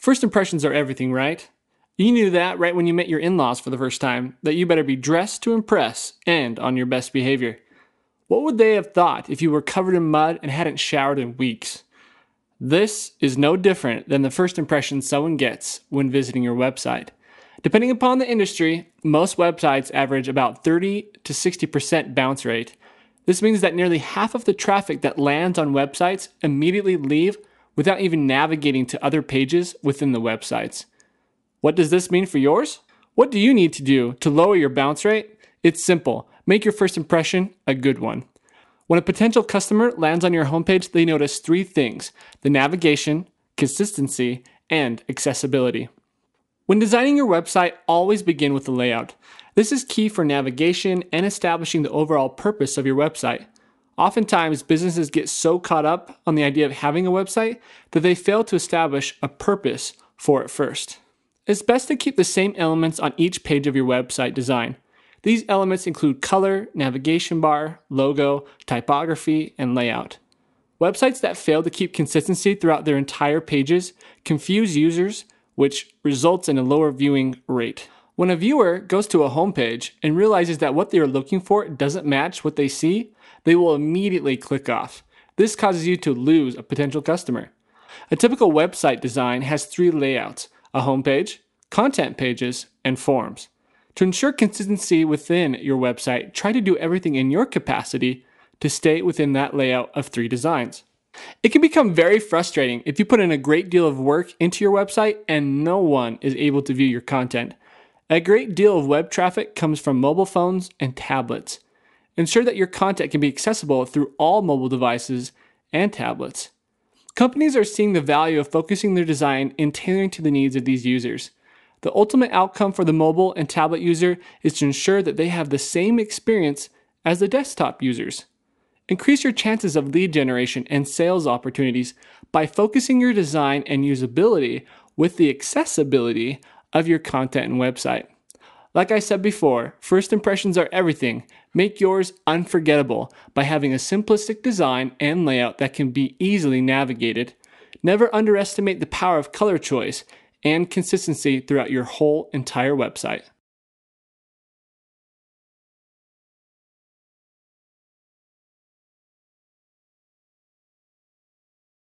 First impressions are everything, right? You knew that right when you met your in-laws for the first time, that you better be dressed to impress and on your best behavior. What would they have thought if you were covered in mud and hadn't showered in weeks? This is no different than the first impression someone gets when visiting your website. Depending upon the industry, most websites average about 30 to 60% bounce rate. This means that nearly half of the traffic that lands on websites immediately leave without even navigating to other pages within the websites. What does this mean for yours? What do you need to do to lower your bounce rate? It's simple. Make your first impression a good one. When a potential customer lands on your homepage, they notice three things: the navigation, consistency, and accessibility. When designing your website, always begin with the layout. This is key for navigation and establishing the overall purpose of your website. Oftentimes, businesses get so caught up on the idea of having a website that they fail to establish a purpose for it first. It's best to keep the same elements on each page of your website design. These elements include color, navigation bar, logo, typography, and layout. Websites that fail to keep consistency throughout their entire pages confuse users, which results in a lower viewing rate. When a viewer goes to a homepage and realizes that what they are looking for doesn't match what they see, they will immediately click off. This causes you to lose a potential customer. A typical website design has three layouts: a homepage, content pages, and forms. To ensure consistency within your website, try to do everything in your capacity to stay within that layout of three designs. It can become very frustrating if you put in a great deal of work into your website and no one is able to view your content. A great deal of web traffic comes from mobile phones and tablets. Ensure that your content can be accessible through all mobile devices and tablets. Companies are seeing the value of focusing their design in tailoring to the needs of these users. The ultimate outcome for the mobile and tablet user is to ensure that they have the same experience as the desktop users. Increase your chances of lead generation and sales opportunities by focusing your design and usability with the accessibility of your content and website. Like I said before, first impressions are everything. Make yours unforgettable by having a simplistic design and layout that can be easily navigated. Never underestimate the power of color choice and consistency throughout your whole entire website.